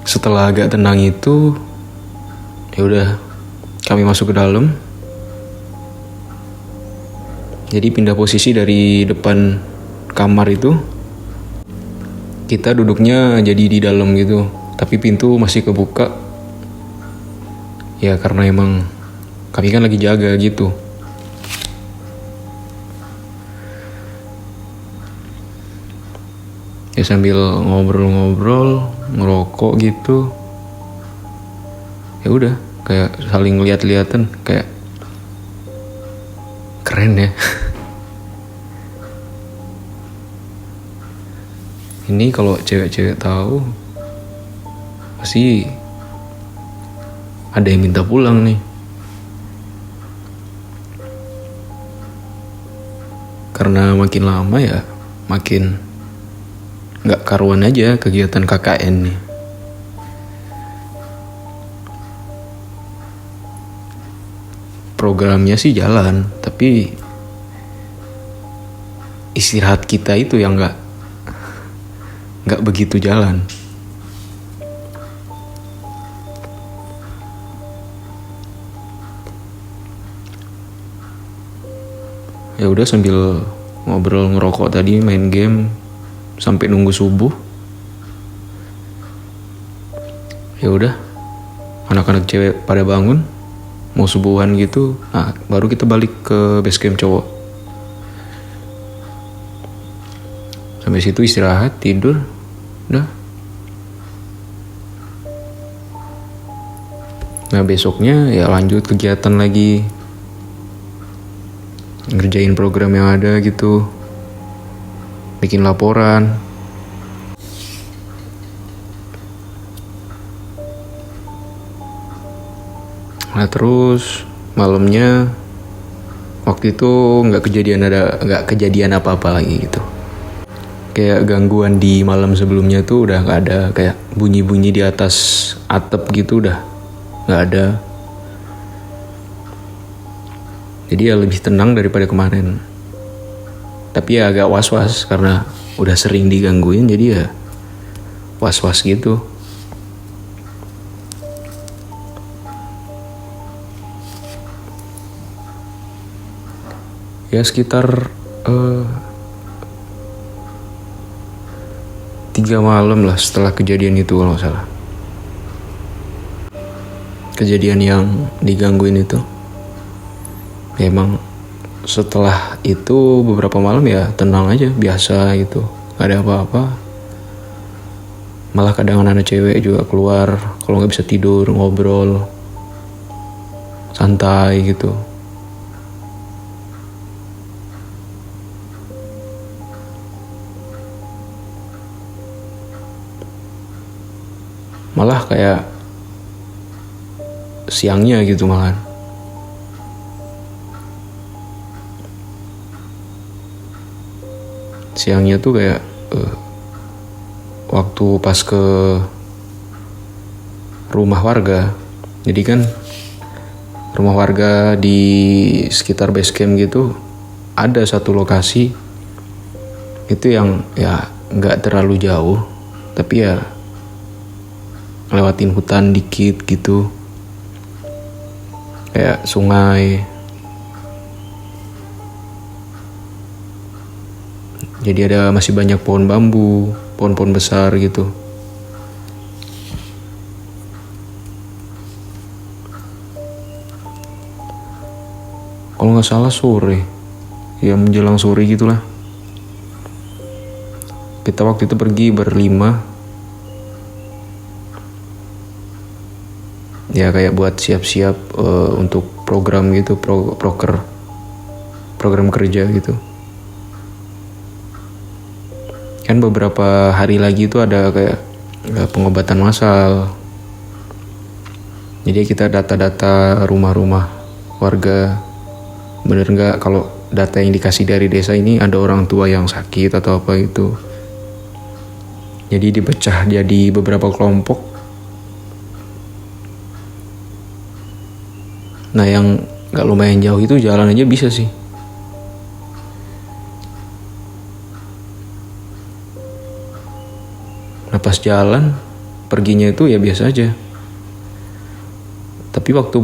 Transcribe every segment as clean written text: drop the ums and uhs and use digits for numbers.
Setelah agak tenang itu, ya udah kami masuk ke dalam. Jadi pindah posisi dari depan kamar itu, kita duduknya jadi di dalam gitu, tapi pintu masih kebuka. Ya karena emang kami kan lagi jaga gitu. Ya sambil ngobrol-ngobrol, ngerokok gitu. Ya udah, kayak saling lihat-lihatan, kayak keren ya. Ini kalau cewek-cewek tahu pasti ada yang minta pulang nih. Karena makin lama ya makin gak karuan aja kegiatan KKN nih. Programnya sih jalan, tapi istirahat kita itu yang nggak begitu jalan. Ya udah sambil ngobrol ngerokok tadi, main game sampai nunggu subuh. Ya udah, anak-anak cewek pada bangun, mau subuhan gitu. Nah, baru kita balik ke base camp cowok. Sampai situ istirahat, tidur, udah. Nah besoknya ya lanjut kegiatan lagi, ngerjain program yang ada gitu, bikin laporan. Nah terus malamnya waktu itu nggak kejadian apa-apa lagi gitu. Kayak gangguan di malam sebelumnya tuh udah nggak ada, kayak bunyi-bunyi di atas atap gitu udah nggak ada. Jadi ya lebih tenang daripada kemarin. Tapi ya agak was-was karena udah sering digangguin, jadi ya was-was gitu. Ya sekitar 3 malam lah setelah kejadian itu kalau nggak salah. Kejadian yang digangguin itu. Emang setelah itu beberapa malam ya tenang aja, biasa gitu, gak ada apa-apa. Malah kadang anak cewek juga keluar kalau nggak bisa tidur, ngobrol santai gitu. Malah kayak siangnya gitu malahan. Siangnya tuh kayak waktu pas ke rumah warga. Jadi kan rumah warga di sekitar base camp gitu ada satu lokasi itu yang ya nggak terlalu jauh, tapi ya lewatin hutan dikit gitu, kayak sungai. Jadi ada masih banyak pohon bambu, pohon-pohon besar gitu. Kalau nggak salah sore, ya menjelang sore gitulah. Kita waktu itu pergi berlima. Ya kayak buat siap-siap untuk program gitu, program kerja gitu. Kan beberapa hari lagi itu ada kayak pengobatan massal. Jadi kita data-data rumah-rumah warga, bener nggak kalau data yang dikasih dari desa ini ada orang tua yang sakit atau apa gitu. Jadi dipecah jadi beberapa kelompok. Nah yang gak lumayan jauh itu jalan aja bisa sih. Nah pas jalan perginya itu ya biasa aja. Tapi waktu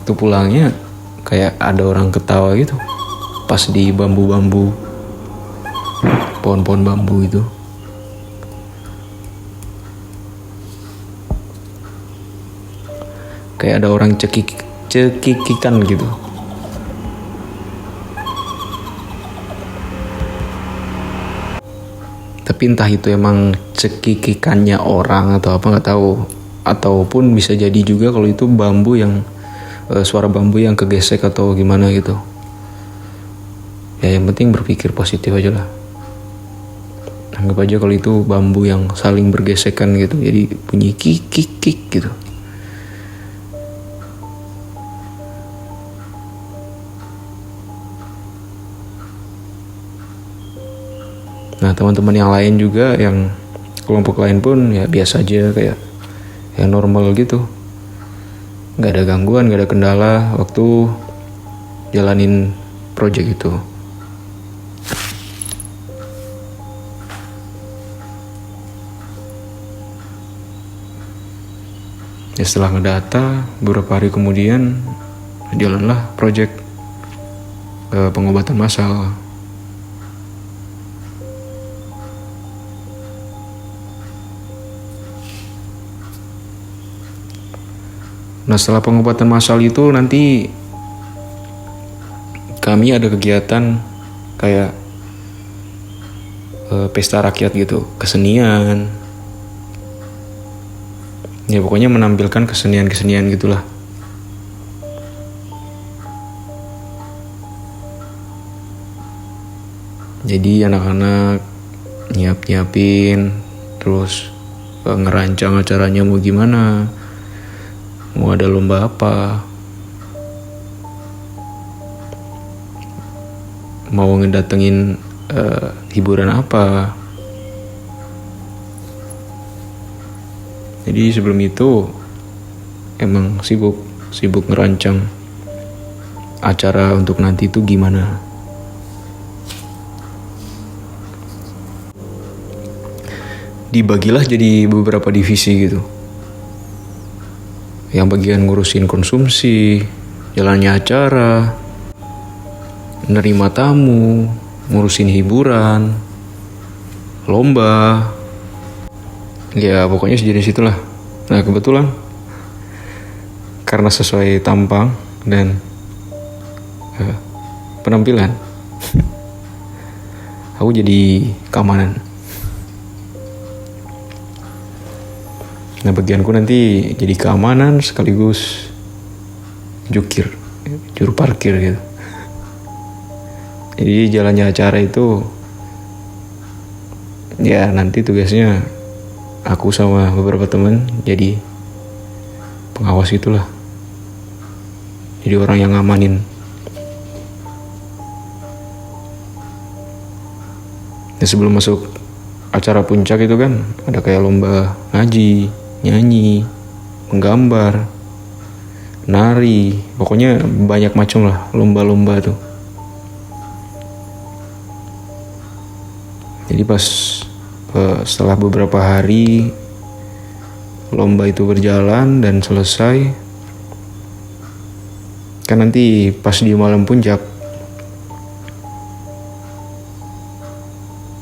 pulangnya kayak ada orang ketawa gitu pas di bambu-bambu, pohon-pohon bambu itu. Kayak ada orang cekikikan gitu. Tapi entah itu emang cekikikannya orang atau apa, nggak tahu. Ataupun bisa jadi juga kalau itu bambu yang suara bambu yang kegesek atau gimana gitu. Ya yang penting berpikir positif aja lah. Anggap aja kalau itu bambu yang saling bergesekan gitu, jadi bunyi kik kik kik gitu. Nah teman-teman yang lain juga, yang kelompok lain pun ya biasa aja, kayak yang normal gitu. Gak ada gangguan, gak ada kendala waktu jalanin project itu. Ya setelah ngedata, beberapa hari kemudian jalanlah project pengobatan massal. Nah setelah pengobatan massal itu nanti kami ada kegiatan kayak pesta rakyat gitu, kesenian. Ya pokoknya menampilkan kesenian-kesenian gitulah. Jadi anak-anak nyiapin, terus ngerancang acaranya mau gimana. Mau ada lomba apa, mau ngedatengin hiburan apa. Jadi sebelum itu emang sibuk ngerancang acara untuk nanti itu gimana. Dibagilah jadi beberapa divisi gitu. Yang bagian ngurusin konsumsi, jalannya acara, nerima tamu, ngurusin hiburan, lomba. Ya pokoknya sejenis itulah. Nah kebetulan karena sesuai tampang dan penampilan, aku jadi keamanan. Nah bagianku nanti jadi keamanan sekaligus juru parkir gitu. Jadi jalannya acara itu ya nanti tugasnya aku sama beberapa teman jadi pengawas itulah. Jadi orang yang ngamanin. Nah sebelum masuk acara puncak itu kan ada kayak lomba ngaji, nyanyi, menggambar, nari, pokoknya banyak macam lah lomba-lomba tuh. Jadi pas setelah beberapa hari lomba itu berjalan dan selesai, kan nanti pas di malam puncak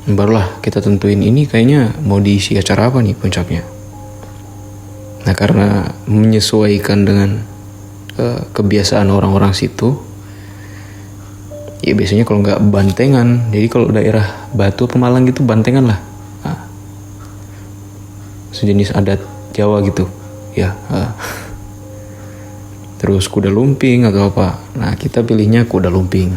barulah kita tentuin ini kayaknya mau diisi acara apa nih puncaknya. Nah karena menyesuaikan dengan kebiasaan orang-orang situ, ya biasanya kalau nggak bantengan, jadi kalau daerah Batu Pemalang gitu bantengan lah, sejenis adat Jawa gitu ya. Terus kuda lumping atau apa, nah kita pilihnya kuda lumping.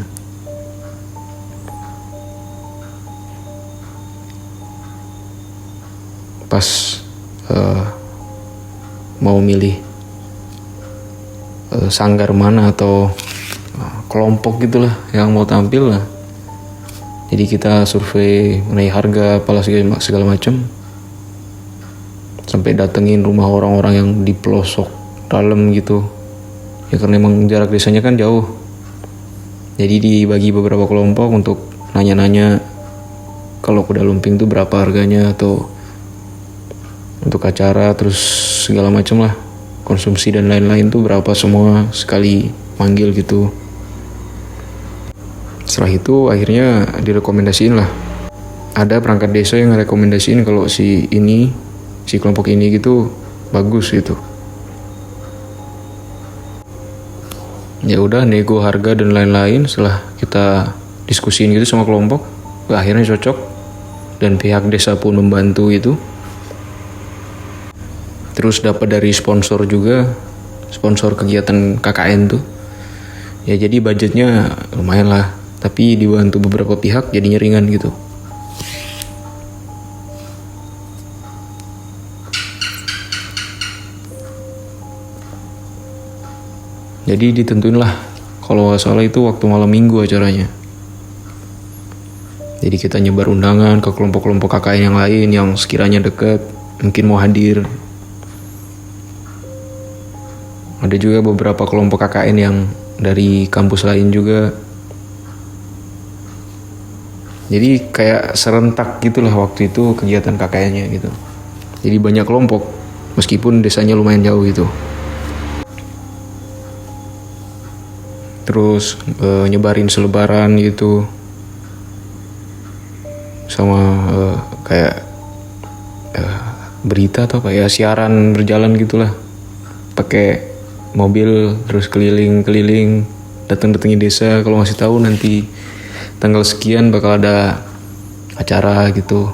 Pas mau milih sanggar mana atau kelompok gitulah yang mau tampil lah, jadi kita survei mengenai harga apalah segala macam, sampai datengin rumah orang-orang yang di pelosok dalam gitu ya, karena emang jarak desanya kan jauh. Jadi dibagi beberapa kelompok untuk nanya-nanya ke kalau kuda lumping tuh berapa harganya, atau untuk acara terus segala macam lah, konsumsi dan lain-lain tuh berapa semua sekali manggil gitu. Setelah itu akhirnya direkomendasiin lah, ada perangkat desa yang rekomendasiin kalau si kelompok ini gitu bagus gitu. Ya udah, nego harga dan lain-lain. Setelah kita diskusiin gitu sama kelompok, akhirnya cocok dan pihak desa pun membantu itu. Terus dapat dari sponsor juga, sponsor kegiatan KKN tuh. Ya jadi budgetnya lumayan lah, tapi dibantu beberapa pihak jadinya ringan gitu. Jadi ditentuin lah, kalau nggak salah itu waktu malam minggu acaranya. Jadi kita nyebar undangan ke kelompok-kelompok KKN yang lain yang sekiranya dekat, mungkin mau hadir. Ada juga beberapa kelompok KKN yang dari kampus lain juga. Jadi kayak serentak gitulah waktu itu kegiatan KKN-nya gitu. Jadi banyak kelompok, meskipun desanya lumayan jauh gitu. Terus nyebarin selebaran gitu, sama kayak berita atau apa ya, siaran berjalan gitulah, pakai mobil terus keliling-keliling, datang-datangin desa kalau ngasih tahu nanti tanggal sekian bakal ada acara gitu.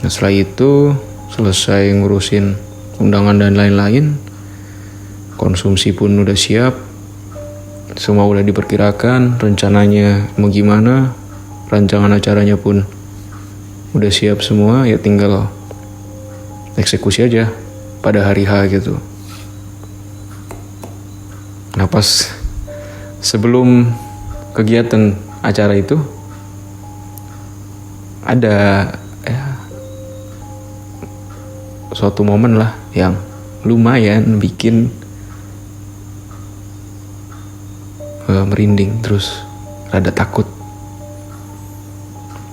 Nah setelah itu selesai ngurusin undangan dan lain-lain, konsumsi pun udah siap, semua udah diperkirakan rencananya mau gimana, rancangan acaranya pun udah siap semua, ya tinggal eksekusi aja pada hari H gitu. Nah pas sebelum kegiatan acara itu ada suatu momen lah yang lumayan bikin merinding terus rada takut.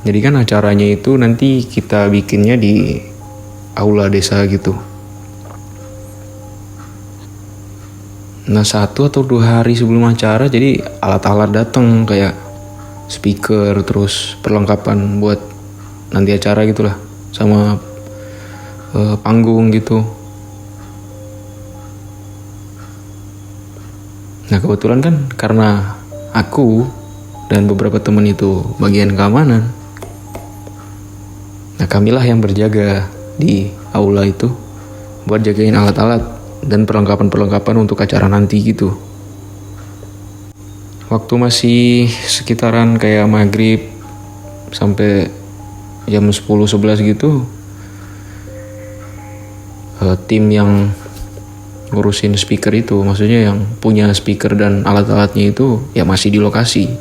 Jadi kan acaranya itu nanti kita bikinnya di aula desa gitu. Nah 1 atau 2 hari sebelum acara jadi alat-alat datang kayak speaker, terus perlengkapan buat nanti acara gitulah, sama panggung gitu. Nah kebetulan kan karena aku dan beberapa teman itu bagian keamanan, nah kamilah yang berjaga di aula itu buat jagain alat-alat dan perlengkapan-perlengkapan untuk acara nanti gitu. Waktu masih sekitaran kayak maghrib sampai jam 10-11 gitu, tim yang ngurusin speaker itu, maksudnya yang punya speaker dan alat-alatnya itu ya masih di lokasi,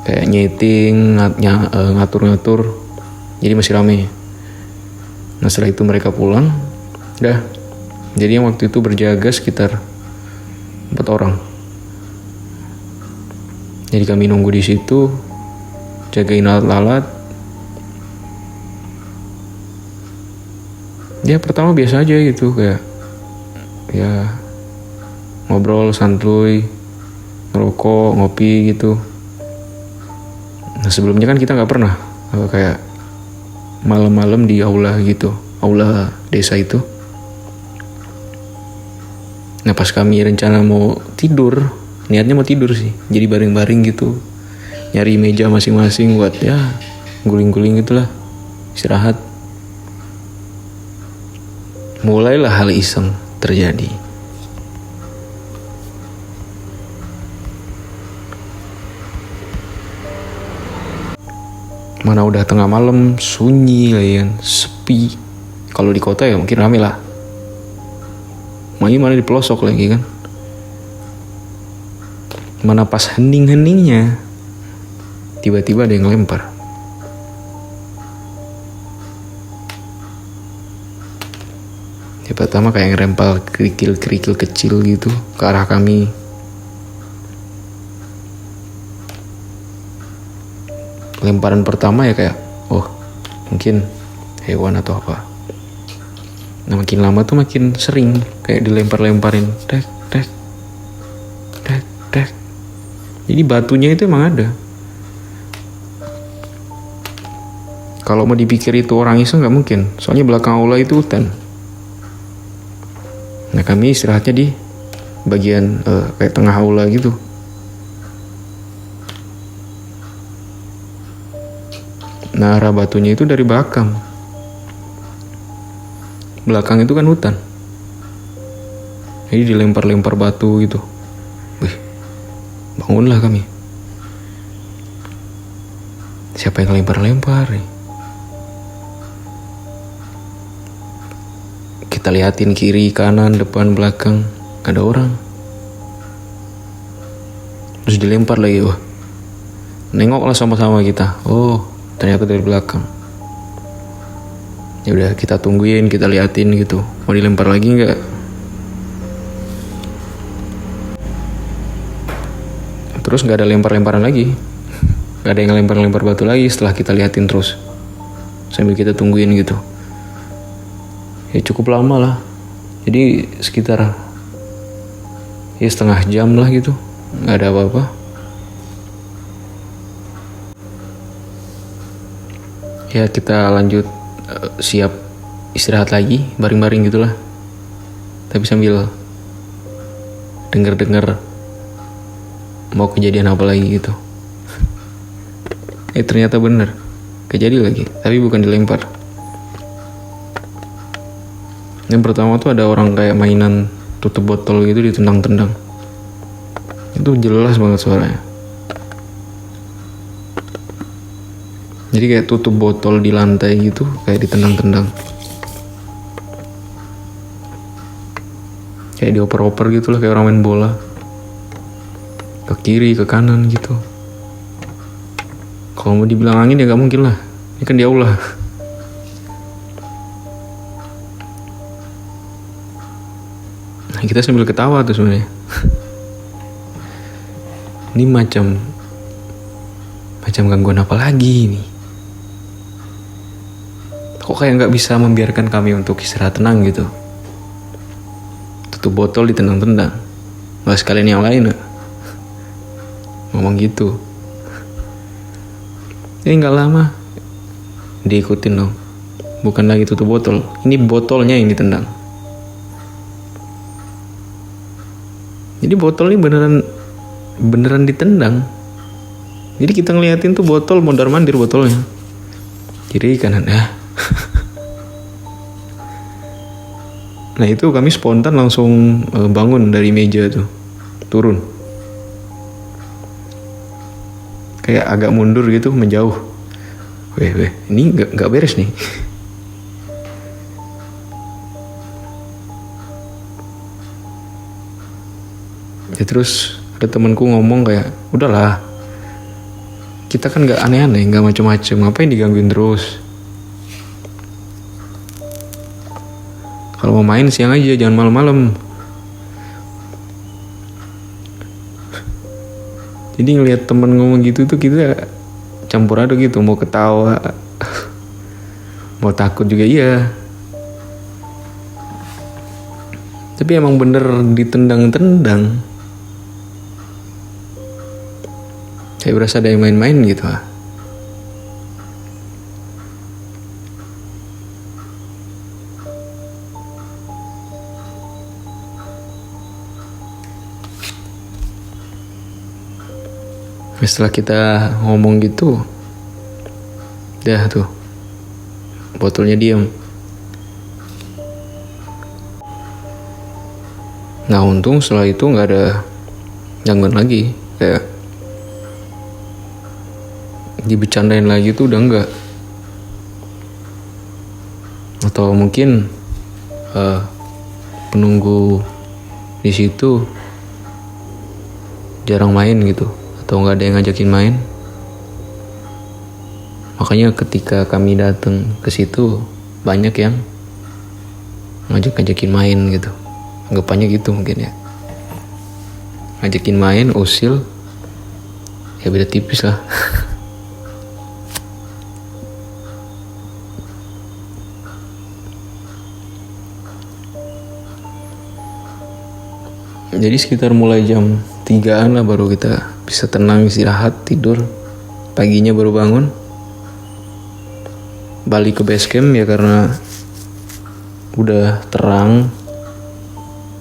kayak nyeting, ngatur-ngatur, jadi masih rame. Nah setelah itu mereka pulang, dah. Jadi yang waktu itu berjaga sekitar 4 orang. Jadi kami nunggu di situ, jagain alat-alat. Ya pertama biasa aja gitu, kayak ya ngobrol santuy, ngerokok, ngopi gitu. Nah sebelumnya kan kita nggak pernah kayak malam-malam di aula gitu, aula desa itu. Nah pas kami rencana mau tidur, niatnya mau tidur sih, jadi baring-baring gitu, nyari meja masing-masing buat ya guling-guling gitulah, istirahat. Mulailah hal iseng terjadi. Mana udah tengah malam, sunyi lah ya, sepi. Kalau di kota ya mungkin rame lah. Mana di pelosok lagi kan. Mana pas hening-heningnya, tiba-tiba ada yang lempar. Ya pertama kayak ngerempal kerikil-kerikil kecil gitu ke arah kami. lemparan pertama ya kayak oh mungkin hewan atau apa. Nah makin lama tuh makin sering kayak dilempar-lemparin dek dek dek dek. Jadi batunya itu emang ada. Kalau mau dipikir itu orang iseng nggak mungkin, soalnya belakang aula itu hutan. Nah kami istirahatnya di bagian kayak tengah aula gitu. Nah arah batunya itu dari belakang. Belakang itu kan hutan. Jadi dilempar-lempar batu gitu. Wih, bangunlah kami. Siapa yang lempar-lempar nih? Kita liatin kiri, kanan, depan, belakang, gak ada orang. Terus dilempar lagi, wah. Nengoklah sama-sama kita. Oh, ternyata dari belakang. Ya udah kita tungguin, kita liatin gitu. Mau dilempar lagi nggak? Terus nggak ada lempar-lemparan lagi. Nggak ada yang lempar-lempar batu lagi setelah kita liatin terus. Sambil kita tungguin gitu. Ya cukup lama lah. Jadi sekitar ya setengah jam lah gitu. Nggak ada apa-apa. Ya kita lanjut siap istirahat lagi baring-baring gitulah, tapi sambil denger mau kejadian apa lagi gitu. Ternyata bener kejadian lagi, tapi bukan dilempar. Yang pertama tuh ada orang kayak mainan tutup botol gitu ditendang-tendang. Itu jelas banget suaranya. Jadi kayak tutup botol di lantai gitu, kayak ditendang-tendang. Kayak dioper-oper gitu lah, kayak orang main bola. Ke kiri, ke kanan gitu. Kalau mau dibilang angin ya gak mungkin lah. Ini kan di aula. Nah kita sambil ketawa tuh sebenarnya. Ini macam gangguan apa lagi nih? Kok kayak nggak bisa membiarkan kami untuk istirahat tenang gitu. Tutup botol ditendang-tendang. Nggak sekalian yang lain ya. Ngomong gitu. Ini nggak lama diikutin dong. Bukan lagi tutup botol, ini botolnya yang ditendang. Jadi botol ini beneran ditendang. Jadi kita ngeliatin tuh botol mondar-mandir botolnya. Kiri kanan ya. Nah itu kami spontan langsung bangun dari meja tuh, turun. Kayak agak mundur gitu, menjauh. Weh, ini nggak beres nih. Ya terus ada temanku ngomong kayak, udahlah, kita kan nggak aneh-aneh, nggak macem-macem, ngapain digangguin terus? Kalau mau main siang aja, jangan malam-malam. Jadi ngelihat temen ngomong gitu tuh kita campur aduk gitu, mau ketawa, mau takut juga iya. Tapi emang bener ditendang-tendang. Kayak berasa ada yang main-main gitu ah. Setelah kita ngomong gitu, dah tuh botolnya diam. Nah untung setelah itu nggak ada gangguan lagi, kayak dibecandain lagi tuh udah enggak. Atau mungkin penunggu di situ jarang main gitu, atau nggak ada yang ngajakin main. Makanya ketika kami datang ke situ banyak yang ngajakin main gitu. Anggapannya gitu mungkin ya. Ngajakin main, usil, ya beda tipis lah. Jadi sekitar mulai jam 3-an lah baru kita bisa tenang, istirahat, tidur. Paginya baru bangun, balik ke base camp ya, karena udah terang,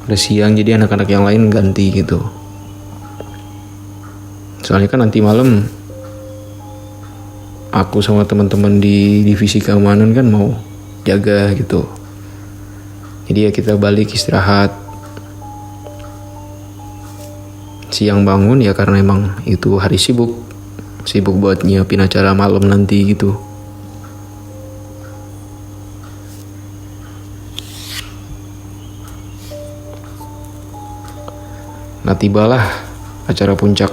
udah siang, jadi anak-anak yang lain ganti gitu. Soalnya kan nanti malam aku sama teman-teman di divisi keamanan kan mau jaga gitu. Jadi ya kita balik istirahat. Siang bangun ya karena emang itu hari sibuk buat nyiapin acara malam nanti gitu. Nah tibalah acara puncak.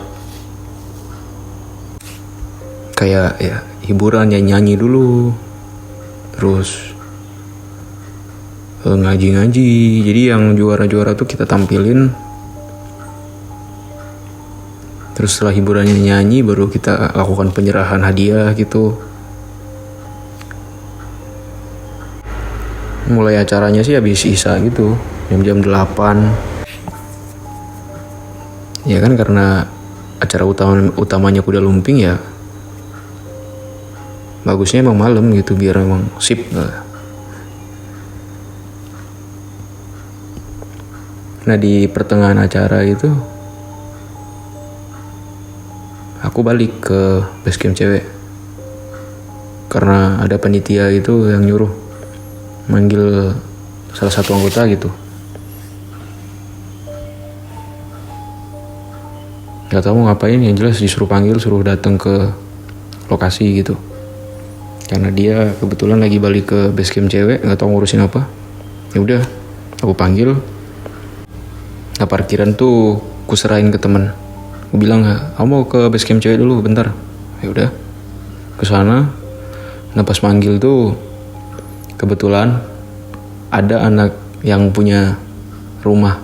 Kayak ya hiburan, nyanyi dulu, terus ngaji-ngaji. Jadi yang juara-juara tuh kita tampilin. Terus setelah hiburannya nyanyi baru kita lakukan penyerahan hadiah gitu. Mulai acaranya sih habis isya gitu, jam 8. Ya kan karena acara utamanya Kuda Lumping ya, bagusnya emang malam gitu biar emang sip lah. Nah di pertengahan acara itu aku balik ke base camp cewek karena ada panitia itu yang nyuruh manggil salah satu anggota gitu. Gak tahu mau ngapain, yang jelas disuruh panggil, suruh datang ke lokasi gitu. Karena dia kebetulan lagi balik ke base camp cewek, gak tahu ngurusin apa. Ya udah, aku panggil. Nah parkiran tuh ku serahin ke temen. Aku bilang, "Kamu mau ke base camp cewek dulu bentar." Ya udah, ke sana. Nah pas manggil tuh kebetulan ada anak yang punya rumah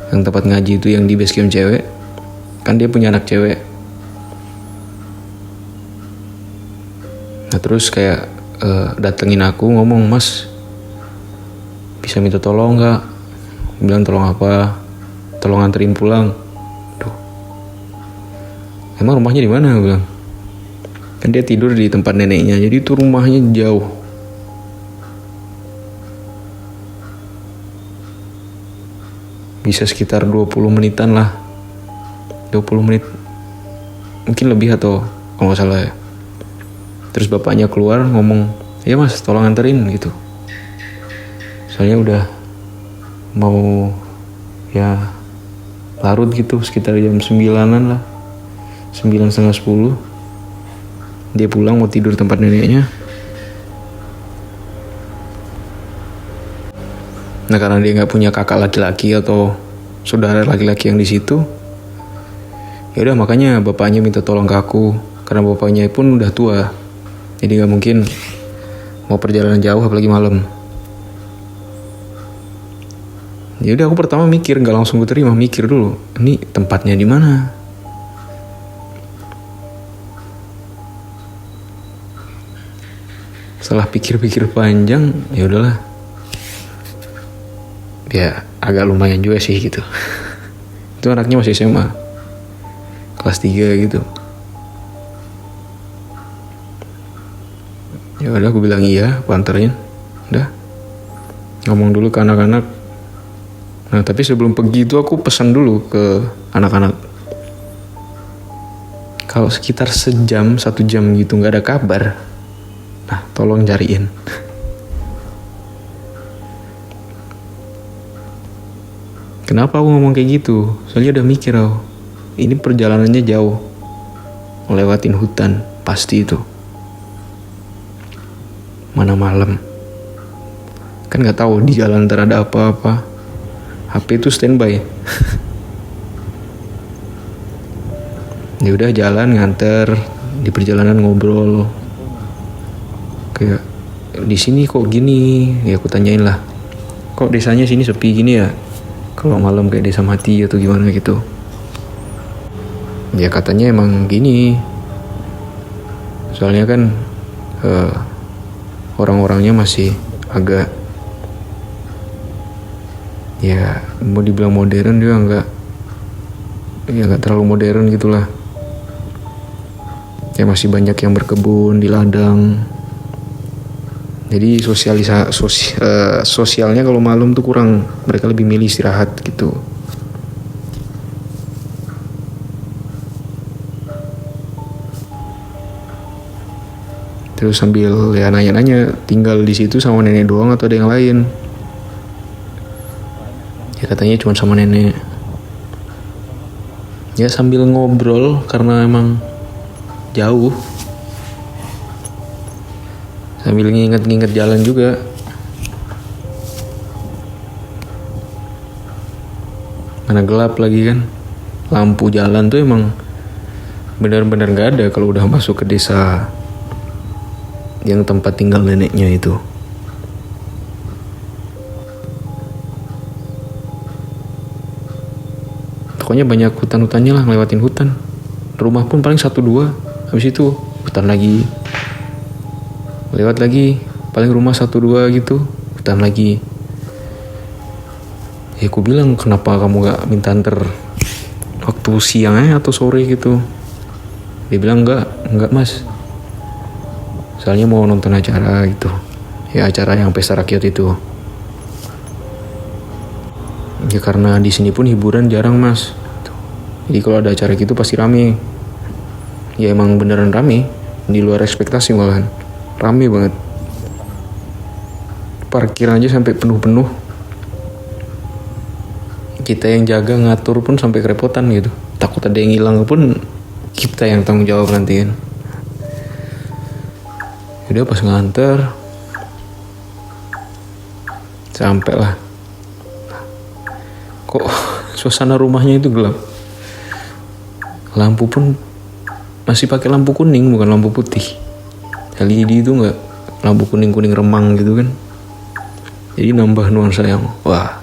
yang tempat ngaji itu yang di base camp cewek. Kan dia punya anak cewek. Nah terus kayak datengin aku, ngomong, "Mas, bisa minta tolong gak?" Bilang, "Tolong apa?" "Tolong anterin pulang." Duh, emang rumahnya di mana? Bilang, kan dia tidur di tempat neneknya, jadi itu rumahnya jauh. Bisa sekitar 20 menitan lah. 20 menit mungkin lebih atau kalau gak salah ya. Terus bapaknya keluar ngomong, "Ya mas, tolong anterin," gitu. Soalnya udah mau ya larut gitu, sekitar jam 9-an lah, 9 setengah 10. Dia pulang mau tidur tempat neneknya. Nah karena dia nggak punya kakak laki-laki atau saudara laki-laki yang di situ, ya udah makanya bapaknya minta tolong ke aku, karena bapaknya pun udah tua, jadi nggak mungkin mau perjalanan jauh apalagi malam. Ya udah aku pertama mikir, nggak langsung gue terima, mikir dulu, ini tempatnya di mana. Setelah pikir-pikir panjang, ya udahlah. Ya agak lumayan juga sih gitu. Itu anaknya masih SMA. Kelas 3 gitu. Ya udah aku bilang iya, aku anterin. Udah. Ngomong dulu ke anak-anak. Nah, tapi sebelum pergi itu aku pesan dulu ke anak-anak. Kalau sekitar 1 jam gitu gak ada kabar, nah tolong cariin. Kenapa aku ngomong kayak gitu? Soalnya udah mikir ini perjalanannya jauh, ngelewatin hutan, pasti itu. Mana malam, kan nggak tahu di jalan ntar ada apa-apa. HP itu standby. Ya udah jalan nganter, di perjalanan ngobrol. Kayak di sini kok gini? Ya aku tanyain lah. Kok desanya sini sepi gini ya? Kalau malam kayak desa mati atau gimana gitu. Ya katanya emang gini. Soalnya kan orang-orangnya masih agak Ya mau dibilang modern juga nggak terlalu modern gitulah. Ya masih banyak yang berkebun di ladang. Jadi sosialnya kalau malam tuh kurang, mereka lebih milih istirahat gitu. Terus sambil ya nanya-nanya, tinggal di situ sama nenek doang atau ada yang lain? Ya katanya cuma sama nenek. Ya sambil ngobrol karena emang jauh. Sambil nginget-nginget jalan juga. Mana gelap lagi kan. Lampu jalan tuh emang benar-benar gak ada kalau udah masuk ke desa yang tempat tinggal neneknya itu. Pokoknya banyak hutan-hutannya lah, ngelewatin hutan. Rumah pun paling 1-2, habis itu hutan lagi. Lewat lagi, paling rumah 1-2 gitu, hutan lagi. Ya aku bilang, kenapa kamu gak minta anter waktu siang atau sore gitu? Dia bilang enggak mas, soalnya mau nonton acara gitu. Ya acara yang pesta rakyat itu. Ya karena di sini pun hiburan jarang mas. Jadi kalau ada acara gitu pasti rame. Ya emang beneran rame, di luar ekspektasi malahan. Rame banget. Parkiran aja sampai penuh-penuh. Kita yang jaga ngatur pun sampai kerepotan gitu. Takut ada yang hilang pun kita yang tanggung jawab nanti kan. Udah pas nganter sampai lah. Kok suasana rumahnya itu gelap. Lampu pun masih pakai lampu kuning bukan lampu putih. LED itu enggak lampu kuning-kuning remang gitu kan. Jadi nambah nuansa yang wah.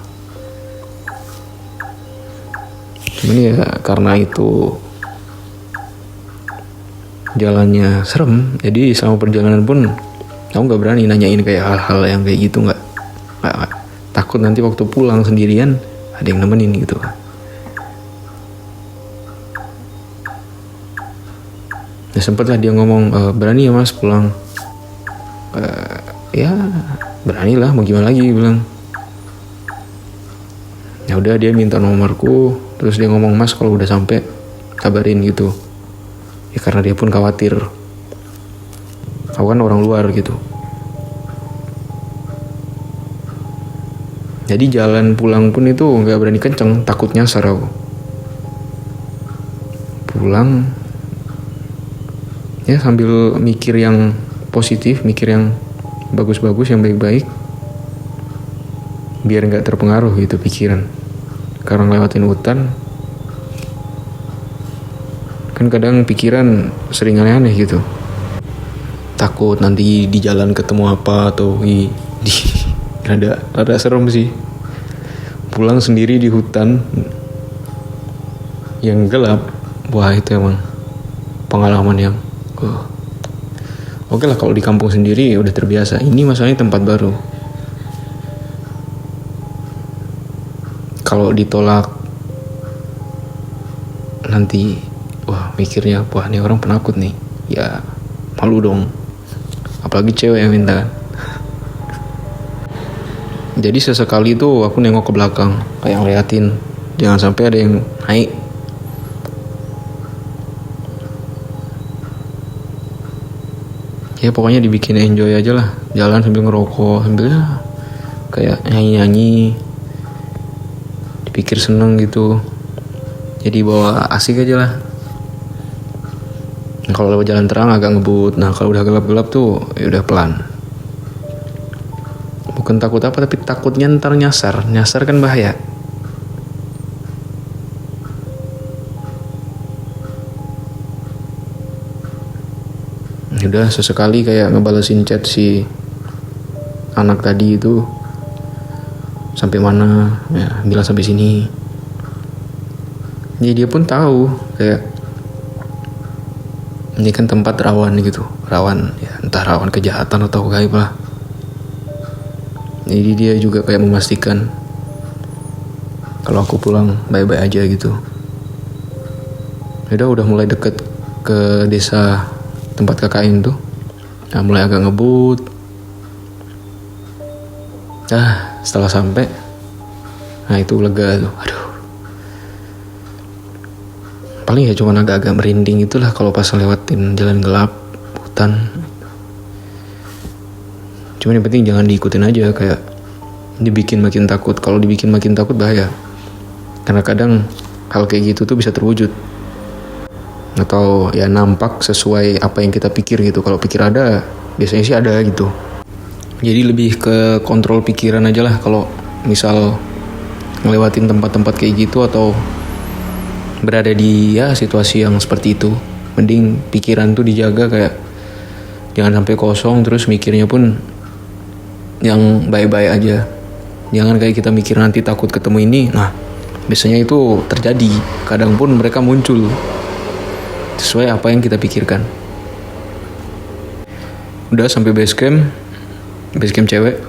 Cuman ya karena itu jalannya serem, jadi selama perjalanan pun aku nggak berani nanyain kayak hal-hal yang kayak gitu, nggak. Takut nanti waktu pulang sendirian ada yang nemenin gitu. Ya sempet lah dia ngomong, berani ya mas pulang? Ya berani lah, mau gimana lagi bilang. Ya udah dia minta nomorku, terus dia ngomong mas kalau udah sampai kabarin gitu. Ya karena dia pun khawatir. Aku kan orang luar gitu. Jadi jalan pulang pun itu gak berani kenceng, takut nyasar aku. Pulang ya sambil mikir yang positif, mikir yang bagus-bagus, yang baik-baik, biar gak terpengaruh gitu pikiran. Karena lewatin hutan kan kadang pikiran sering aneh-aneh gitu. Takut nanti di jalan ketemu apa atau rada serem sih. Pulang sendiri di hutan yang gelap, wah itu emang pengalaman yang oke lah, kalau di kampung sendiri udah terbiasa. Ini masalahnya tempat baru. Kalau ditolak nanti mikirnya wah ini orang penakut nih, ya malu dong, apalagi cewek yang minta kan. Jadi sesekali tuh aku nengok ke belakang kayak ngeliatin jangan sampai ada yang naik. Ya pokoknya dibikin enjoy aja lah, jalan sambil ngerokok, sambil kayak nyanyi-nyanyi, dipikir seneng gitu. Jadi bawa asik aja lah. Nah, kalau lewat jalan terang agak ngebut. Nah kalau udah gelap-gelap tuh ya udah pelan. Bukan takut apa, tapi takutnya ntar nyasar kan bahaya. Udah sesekali kayak ngebalesin chat si anak tadi itu, sampai mana ya, bilang sampai sini. Jadi dia pun tahu kayak ini kan tempat rawan gitu, rawan ya, entah rawan kejahatan atau gaib lah. Jadi dia juga kayak memastikan kalau aku pulang baik-baik aja gitu. Udah mulai deket ke desa tempat KKN tuh. Nah, mulai agak ngebut. Setelah sampai, nah itu lega tuh. Aduh. Paling ya cuma agak-agak merinding itulah kalau pas lewatin jalan gelap, hutan. Cuman yang penting jangan diikutin aja, kayak dibikin makin takut. Kalau dibikin makin takut bahaya. Karena kadang hal kayak gitu tuh bisa terwujud. Atau ya nampak sesuai apa yang kita pikir gitu. Kalau pikir ada, biasanya sih ada gitu. Jadi lebih ke kontrol pikiran aja lah kalau misal ngelewatin tempat-tempat kayak gitu atau berada di ya situasi yang seperti itu. Mending pikiran tuh dijaga, kayak jangan sampai kosong, terus mikirnya pun yang baik-baik aja. Jangan kayak kita mikir nanti takut ketemu ini. Nah, biasanya itu terjadi. Kadang pun mereka muncul sesuai apa yang kita pikirkan. Udah sampai base camp cewek,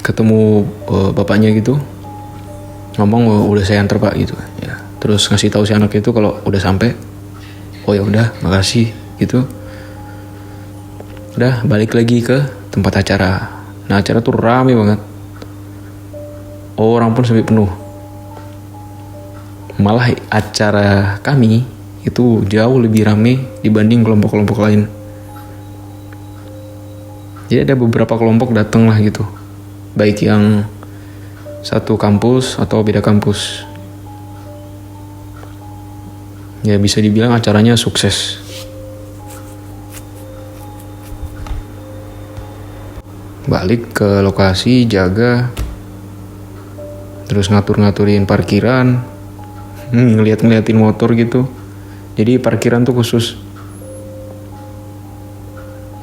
ketemu bapaknya gitu, ngomong udah saya antar pak gitu ya. Terus ngasih tahu si anak itu kalau udah sampai. Oh ya udah, makasih gitu. Udah balik lagi ke tempat acara. Nah, acara tuh rame banget, orang pun sampai penuh. Malah acara kami itu jauh lebih rame dibanding kelompok-kelompok lain. Jadi ada beberapa kelompok datang lah gitu, baik yang satu kampus atau beda kampus. Ya bisa dibilang acaranya sukses. Balik ke lokasi, jaga, terus ngatur-ngaturin parkiran, ngeliatin motor gitu. Jadi parkiran tuh khusus.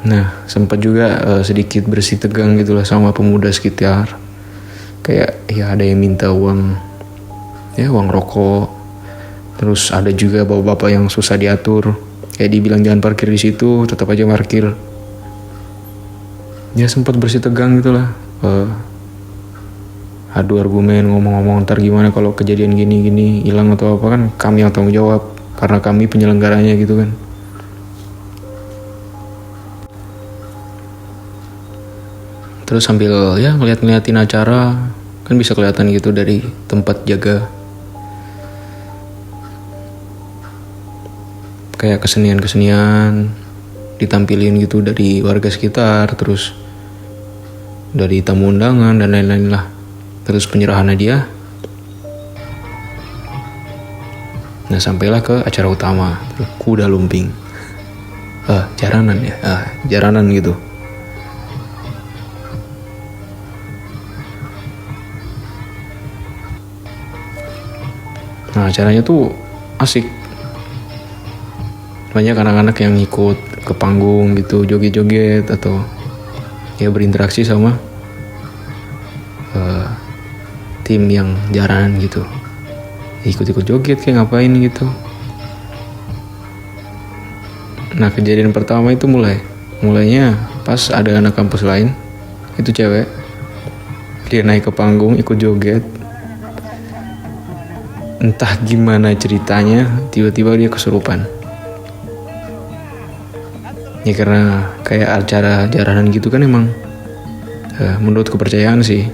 Nah, sempat juga sedikit bersih tegang gitu lah sama pemuda sekitar. Kayak ya ada yang minta uang rokok. Terus ada juga bapak-bapak yang susah diatur. Kayak dibilang jangan parkir di situ, tetap aja parkir. Ya sempat bersih tegang gitu lah. Adu argumen, ngomong-ngomong ntar gimana kalau kejadian gini-gini hilang atau apa, kan kami yang tanggung jawab karena kami penyelenggaranya gitu kan. Terus sambil ya ngeliatin acara, kan bisa kelihatan gitu dari tempat jaga. Kayak kesenian-kesenian ditampilin gitu dari warga sekitar, terus dari tamu undangan dan lain-lain lah. Terus penyerahan hadiah. Nah, sampailah ke acara utama, kuda lumping. Jaranan ya, jaranan gitu. Nah, acaranya tuh asik. Banyak anak-anak yang ikut ke panggung gitu, joget-joget atau ya berinteraksi sama tim yang jaranan gitu. Ikut-ikut joget kayak ngapain gitu. Nah, kejadian pertama itu mulainya pas ada anak kampus lain, itu cewek. Dia naik ke panggung ikut joget. Entah gimana ceritanya, tiba-tiba dia kesurupan. Ya karena kayak acara jaranan gitu kan emang menurut kepercayaan sih,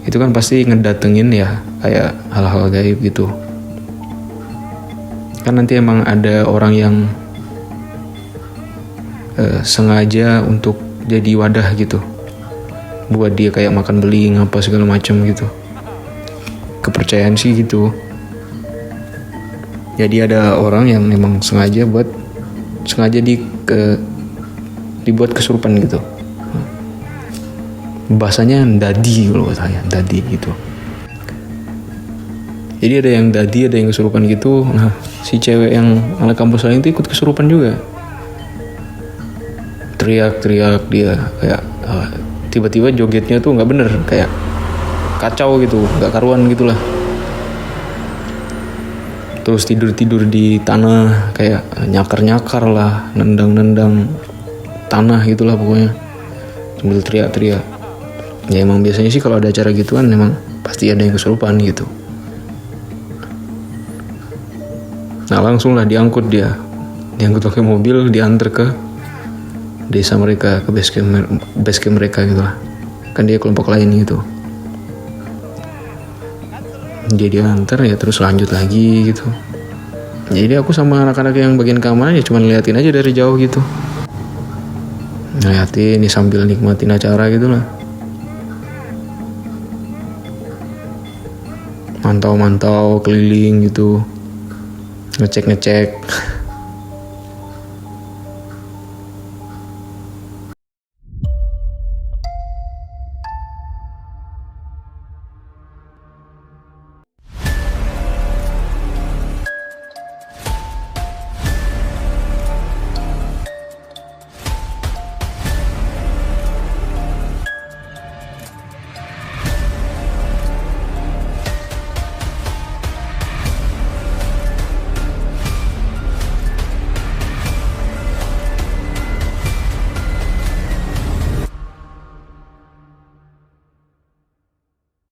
itu kan pasti ngedatengin ya kayak hal-hal gaib gitu. Kan nanti emang ada orang yang sengaja untuk jadi wadah gitu, buat dia kayak makan beling apa segala macam gitu. Kepercayaan sih gitu. Jadi ada orang yang memang sengaja dibuat kesurupan gitu. Bahasanya dadi kalau kata saya, dadi gitu. Jadi ada yang dadi, ada yang kesurupan gitu. Nah, si cewek yang anak kampus lain itu ikut kesurupan juga. Teriak-teriak dia kayak tiba-tiba jogetnya tuh nggak bener, kayak kacau gitu, nggak karuan gitulah. Terus tidur di tanah, kayak nyakar lah, nendang tanah gitulah pokoknya, sambil teriak-teriak. Ya emang biasanya sih kalau ada acara gituan emang pasti ada yang kesurupan gitu. Nah langsung lah diangkut pakai mobil, diantar ke desa mereka, ke base camp mereka gitu lah. Kan dia kelompok lain gitu. Jadi antar ya terus lanjut lagi gitu. Jadi aku sama anak-anak yang bagian keamanan ya cuma ngeliatin aja dari jauh gitu. Ngeliatin nih sambil nikmatin acara gitu lah. Mantau-mantau keliling gitu. Ngecek-ngecek